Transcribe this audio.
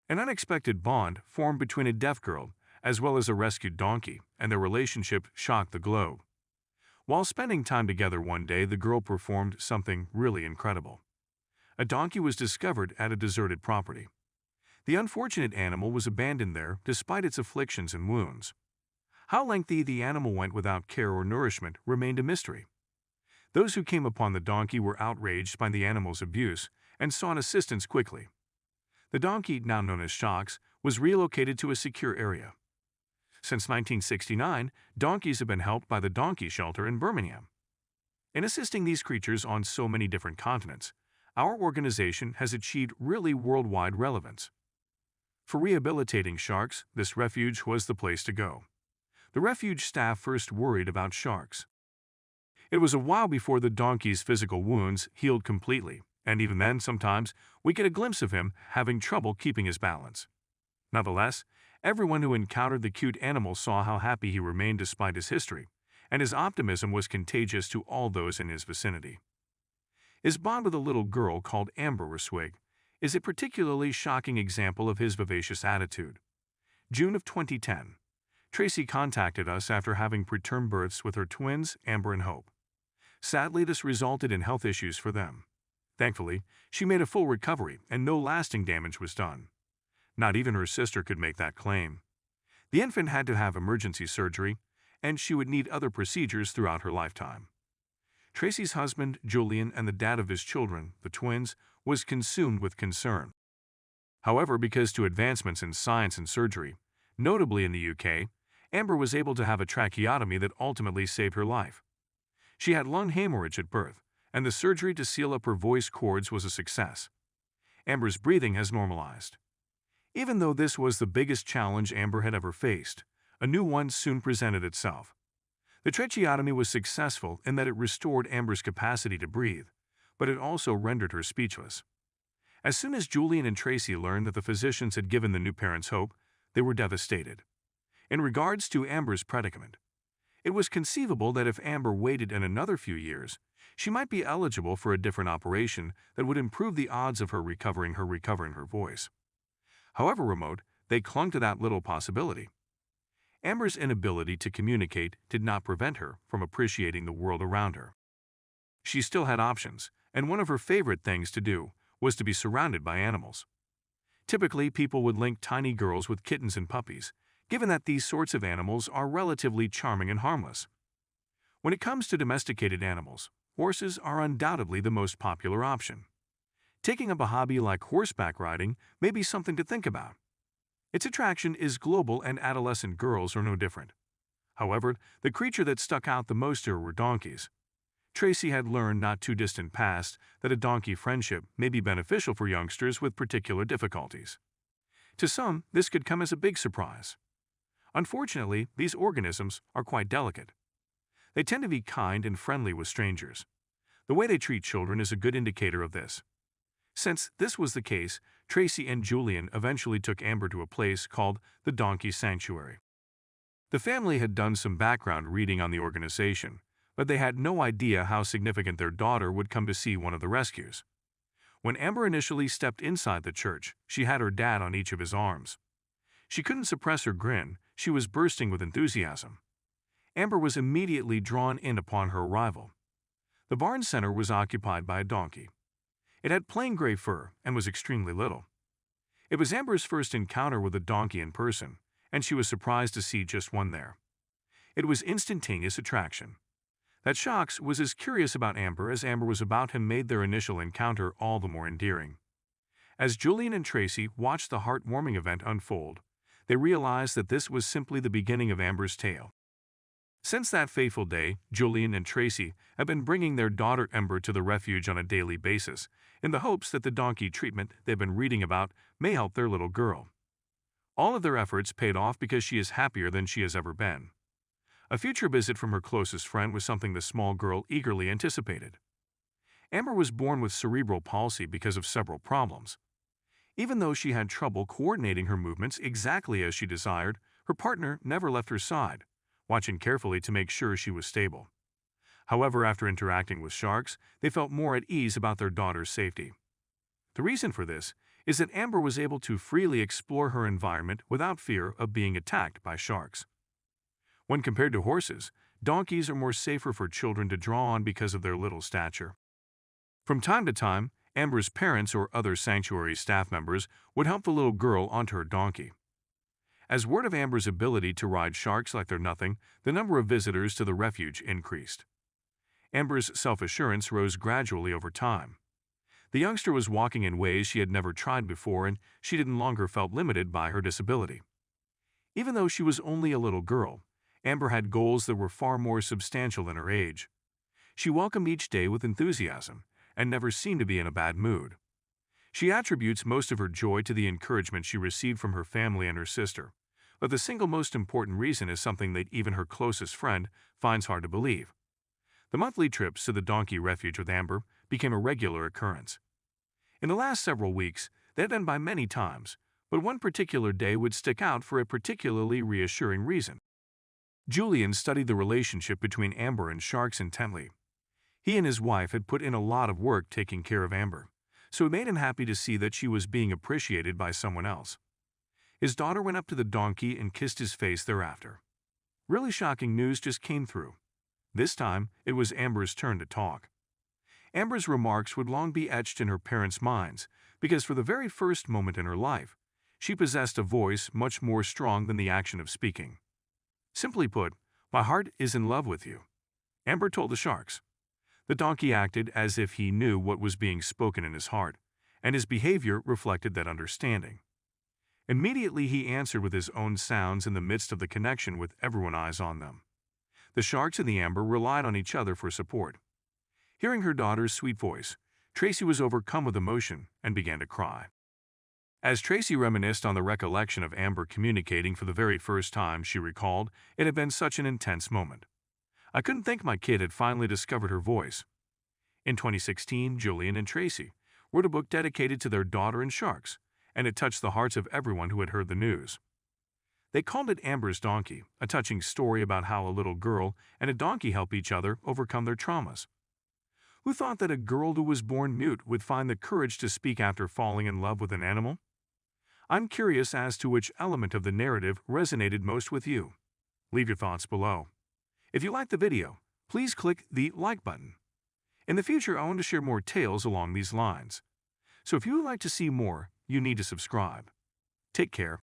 An unexpected bond formed between a deaf girl as well as a rescued donkey, and their relationship shocked the globe. While spending time together one day, the girl performed something really incredible. A donkey was discovered at a deserted property. The unfortunate animal was abandoned there despite its afflictions and wounds. How lengthy the animal went without care or nourishment remained a mystery. Those who came upon the donkey were outraged by the animal's abuse and sought assistance quickly. The donkey, now known as Shocks, was relocated to a secure area. Since 1969, donkeys have been helped by the Donkey Shelter in Birmingham. In assisting these creatures on so many different continents, our organization has achieved really worldwide relevance. For rehabilitating sharks, this refuge was the place to go. The refuge staff first worried about sharks. It was a while before the donkey's physical wounds healed completely, and even then, sometimes, we get a glimpse of him having trouble keeping his balance. Nonetheless, everyone who encountered the cute animal saw how happy he remained despite his history, and his optimism was contagious to all those in his vicinity. His bond with a little girl called Amber Reswig is a particularly shocking example of his vivacious attitude. June of 2010. Tracy contacted us after having preterm births with her twins, Amber and Hope. Sadly, this resulted in health issues for them. Thankfully, she made a full recovery and no lasting damage was done. Not even her sister could make that claim. The infant had to have emergency surgery, and she would need other procedures throughout her lifetime. Tracy's husband, Julian, and the dad of his children, the twins, was consumed with concern. However, because to advancements in science and surgery, notably in the UK, Amber was able to have a tracheotomy that ultimately saved her life. She had lung hemorrhage at birth, and the surgery to seal up her voice cords was a success. Amber's breathing has normalized. Even though this was the biggest challenge Amber had ever faced, a new one soon presented itself. The tracheotomy was successful in that it restored Amber's capacity to breathe, but it also rendered her speechless. As soon as Julian and Tracy learned that the physicians had given the new parents hope, they were devastated. In regards to Amber's predicament, it was conceivable that if Amber waited another few years, she might be eligible for a different operation that would improve the odds of her recovering her voice. However remote, they clung to that little possibility. Amber's inability to communicate did not prevent her from appreciating the world around her. She still had options, and one of her favorite things to do was to be surrounded by animals. Typically, people would link tiny girls with kittens and puppies, given that these sorts of animals are relatively charming and harmless. When it comes to domesticated animals, horses are undoubtedly the most popular option. Taking up a hobby like horseback riding may be something to think about. Its attraction is global and adolescent girls are no different. However, the creature that stuck out the most to her were donkeys. Tracy had learned not too distant past that a donkey friendship may be beneficial for youngsters with particular difficulties. To some, this could come as a big surprise. Unfortunately, these organisms are quite delicate. They tend to be kind and friendly with strangers. The way they treat children is a good indicator of this. Since this was the case, Tracy and Julian eventually took Amber to a place called the Donkey Sanctuary. The family had done some background reading on the organization, but they had no idea how significant their daughter would come to see one of the rescues. When Amber initially stepped inside the church, she had her dad on each of his arms. She couldn't suppress her grin, she was bursting with enthusiasm. Amber was immediately drawn in upon her arrival. The barn center was occupied by a donkey. It had plain gray fur and was extremely little. It was Amber's first encounter with a donkey in person, and she was surprised to see just one there. It was instantaneous attraction. That Shocks was as curious about Amber as Amber was about him made their initial encounter all the more endearing. As Julian and Tracy watched the heartwarming event unfold, they realized that this was simply the beginning of Amber's tale. Since that fateful day, Julian and Tracy have been bringing their daughter Amber to the refuge on a daily basis, in the hopes that the donkey treatment they've been reading about may help their little girl. All of their efforts paid off because she is happier than she has ever been. A future visit from her closest friend was something the small girl eagerly anticipated. Amber was born with cerebral palsy because of several problems. Even though she had trouble coordinating her movements exactly as she desired, her partner never left her side, watching carefully to make sure she was stable. However, after interacting with sharks, they felt more at ease about their daughter's safety. The reason for this is that Amber was able to freely explore her environment without fear of being attacked by sharks. When compared to horses, donkeys are more safer for children to draw on because of their little stature. From time to time, Amber's parents or other sanctuary staff members would help the little girl onto her donkey. As word of Amber's ability to ride sharks like they're nothing, the number of visitors to the refuge increased. Amber's self-assurance rose gradually over time. The youngster was walking in ways she had never tried before, and she no longer felt limited by her disability. Even though she was only a little girl, Amber had goals that were far more substantial than her age. She welcomed each day with enthusiasm and never seemed to be in a bad mood. She attributes most of her joy to the encouragement she received from her family and her sister, but the single most important reason is something that even her closest friend finds hard to believe. The monthly trips to the donkey refuge with Amber became a regular occurrence. In the last several weeks, they had been by many times, but one particular day would stick out for a particularly reassuring reason. Julian studied the relationship between Amber and sharks intently. He and his wife had put in a lot of work taking care of Amber, so it made him happy to see that she was being appreciated by someone else. His daughter went up to the donkey and kissed his face thereafter. Really shocking news just came through. This time, it was Amber's turn to talk. Amber's remarks would long be etched in her parents' minds because for the very first moment in her life, she possessed a voice much more strong than the action of speaking. Simply put, "My heart is in love with you," Amber told the sharks. The donkey acted as if he knew what was being spoken in his heart, and his behavior reflected that understanding. Immediately he answered with his own sounds in the midst of the connection with everyone's eyes on them. The sharks and the Amber relied on each other for support. Hearing her daughter's sweet voice, Tracy was overcome with emotion and began to cry. As Tracy reminisced on the recollection of Amber communicating for the very first time, she recalled it had been such an intense moment. "I couldn't think my kid had finally discovered her voice." In 2016, Julian and Tracy wrote a book dedicated to their daughter and sharks, and it touched the hearts of everyone who had heard the news. They called it Amber's Donkey, a touching story about how a little girl and a donkey help each other overcome their traumas. Who thought that a girl who was born mute would find the courage to speak after falling in love with an animal? I'm curious as to which element of the narrative resonated most with you. Leave your thoughts below. If you liked the video, please click the like button. In the future, I want to share more tales along these lines. So if you would like to see more, you need to subscribe. Take care.